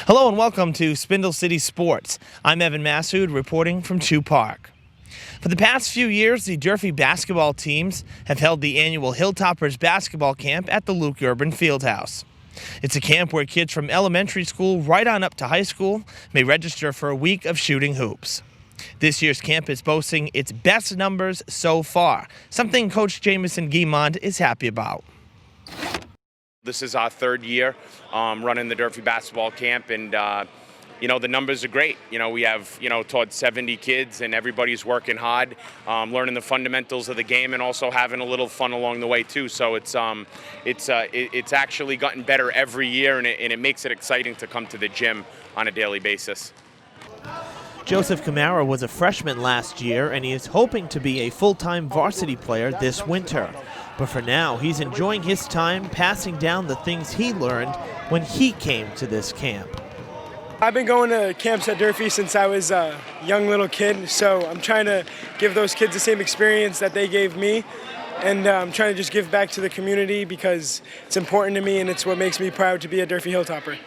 Hello and welcome to Spindle City Sports. I'm Evan Massoud reporting from Chew Park. For the past few years, the Durfee basketball teams have held the annual Hilltoppers basketball camp at the Luke Urban Fieldhouse. It's a camp where kids from elementary school right on up to high school may register for a week of shooting hoops. This year's camp is boasting its best numbers so far, something Coach Jamison Guimond is happy about. This is our third year running the Durfee basketball camp, and the numbers are great. We have towards 70 kids, and everybody's working hard, learning the fundamentals of the game, and also having a little fun along the way too. So it's actually gotten better every year, and it makes it exciting to come to the gym on a daily basis. Joseph Camara was a freshman last year, and he is hoping to be a full-time varsity player this winter. But for now, he's enjoying his time passing down the things he learned when he came to this camp. I've been going to camps at Durfee since I was a young little kid, so I'm trying to give those kids the same experience that they gave me, and I'm trying to just give back to the community because it's important to me and it's what makes me proud to be a Durfee Hilltopper.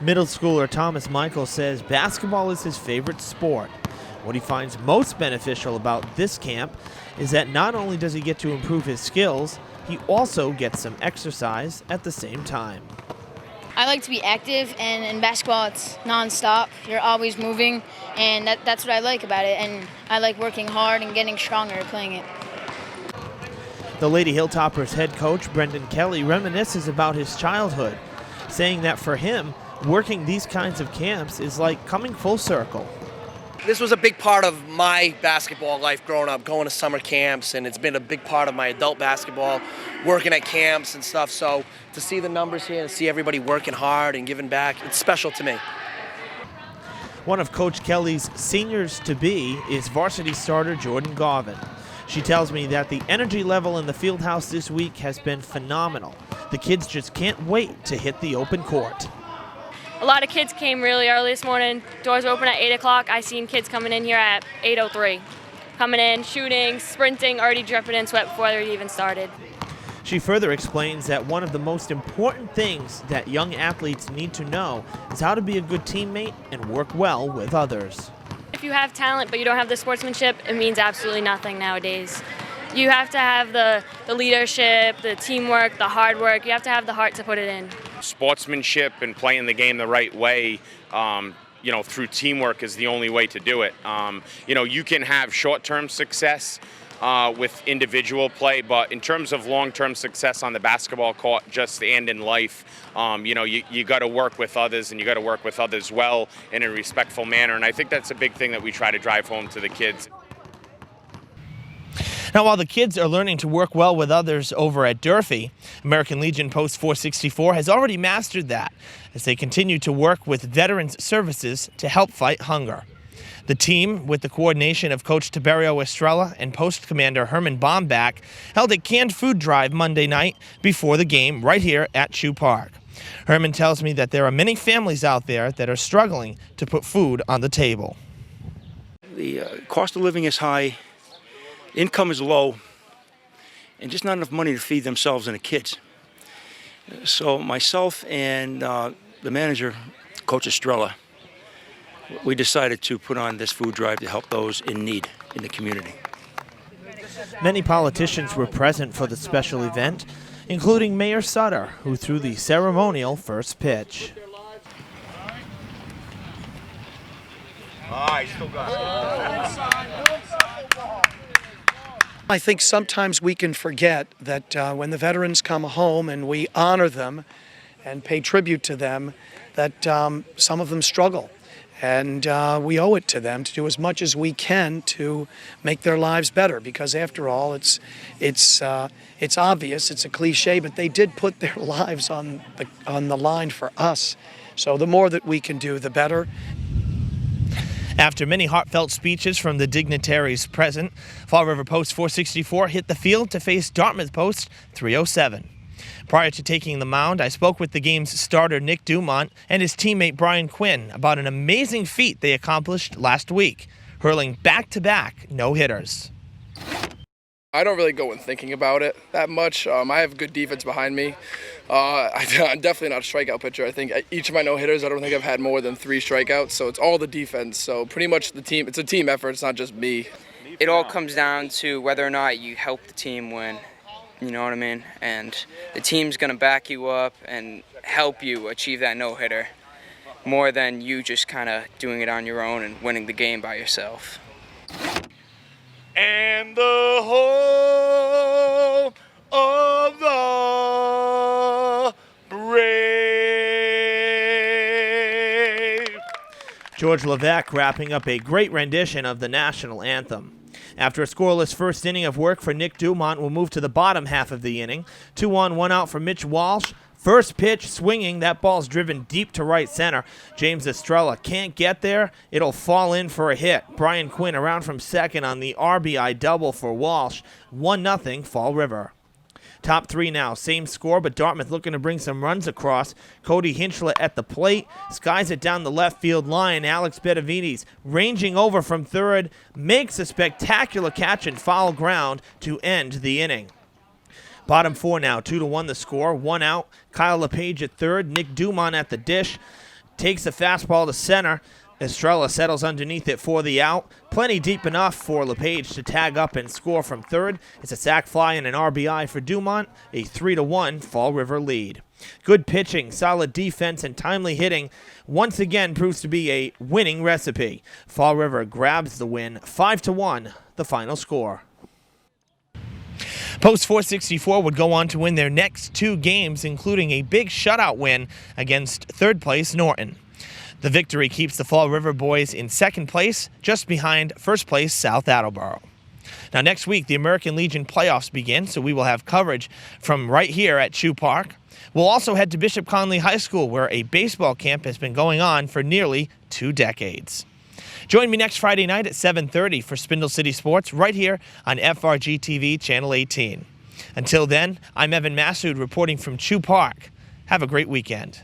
Middle schooler Thomas Michael says basketball is his favorite sport. What he finds most beneficial about this camp is that not only does he get to improve his skills, he also gets some exercise at the same time. I like to be active, and in basketball it's non-stop. You're always moving, and that's what I like about it, and I like working hard and getting stronger playing it. The Lady Hilltoppers head coach, Brendan Kelly, reminisces about his childhood, saying that for him, working these kinds of camps is like coming full circle. This was a big part of my basketball life growing up, going to summer camps, and it's been a big part of my adult basketball, working at camps and stuff. So to see the numbers here and see everybody working hard and giving back, it's special to me. One of Coach Kelly's seniors-to-be is varsity starter Jordan Garvin. She tells me that the energy level in the field house this week has been phenomenal. The kids just can't wait to hit the open court. A lot of kids came really early this morning. Doors were open at 8 o'clock. I seen kids coming in here at 8:03. Coming in, shooting, sprinting, already dripping in sweat before they even started. She further explains that one of the most important things that young athletes need to know is how to be a good teammate and work well with others. If you have talent but you don't have the sportsmanship, it means absolutely nothing nowadays. You have to have the leadership, the teamwork, the hard work. You have to have the heart to put it in. Sportsmanship and playing the game the right way, through teamwork is the only way to do it. You can have short-term success with individual play, but in terms of long-term success on the basketball court, and in life, you got to work with others, and you got to work with others well in a respectful manner. And I think that's a big thing that we try to drive home to the kids. Now, while the kids are learning to work well with others over at Durfee, American Legion Post 464 has already mastered that as they continue to work with Veterans Services to help fight hunger. The team, with the coordination of Coach Tiberio Estrella and Post Commander Herman Bombach, held a canned food drive Monday night before the game right here at Chew Park. Herman tells me that there are many families out there that are struggling to put food on the table. The cost of living is high. Income is low, and just not enough money to feed themselves and the kids. So myself and the manager, Coach Estrella, we decided to put on this food drive to help those in need in the community. Many politicians were present for the special event, including Mayor Sutter, who threw the ceremonial first pitch. Still got it. I think sometimes we can forget that when the veterans come home and we honor them and pay tribute to them, that some of them struggle. And we owe it to them to do as much as we can to make their lives better, because after all, it's obvious, it's a cliche, but they did put their lives on the line for us. So the more that we can do, the better. After many heartfelt speeches from the dignitaries present, Fall River Post 464 hit the field to face Dartmouth Post 307. Prior to taking the mound, I spoke with the game's starter Nick Dumont and his teammate Brian Quinn about an amazing feat they accomplished last week, hurling back-to-back no-hitters. I don't really go in thinking about it that much. I have good defense behind me. I'm definitely not a strikeout pitcher. I think each of my no-hitters, I don't think I've had more than 3 strikeouts, so it's all the defense. So pretty much the team, it's a team effort, it's not just me. It all comes down to whether or not you help the team win, you know what I mean? And the team's going to back you up and help you achieve that no-hitter more than you just kind of doing it on your own and winning the game by yourself. And the home of the brave. George Levesque wrapping up a great rendition of the national anthem. After a scoreless first inning of work for Nick Dumont, we'll move to the bottom half of the inning. 2 on, 1 out for Mitch Walsh. First pitch swinging, that ball's driven deep to right center. James Estrella can't get there. It'll fall in for a hit. Brian Quinn around from second on the RBI double for Walsh. 1-0 Fall River. Top 3 now, same score, but Dartmouth looking to bring some runs across. Cody Hinchlet at the plate, skies it down the left field line. Alex Benavides ranging over from third, makes a spectacular catch in foul ground to end the inning. Bottom 4 now, 2-1 the score, 1 out. Kyle LePage at third, Nick Dumont at the dish, takes a fastball to center. Estrella settles underneath it for the out. Plenty deep enough for LePage to tag up and score from third. It's a sac fly and an RBI for Dumont, a 3-1 Fall River lead. Good pitching, solid defense, and timely hitting once again proves to be a winning recipe. Fall River grabs the win, 5-1, the final score. Post 464 would go on to win their next 2 games, including a big shutout win against third place Norton. The victory keeps the Fall River boys in second place, just behind first place South Attleboro. Now next week, the American Legion playoffs begin, so we will have coverage from right here at Chew Park. We'll also head to Bishop Conley High School, where a baseball camp has been going on for nearly 2 decades. Join me next Friday night at 7:30 for Spindle City Sports right here on FRG TV Channel 18. Until then, I'm Evan Massoud reporting from Chew Park. Have a great weekend.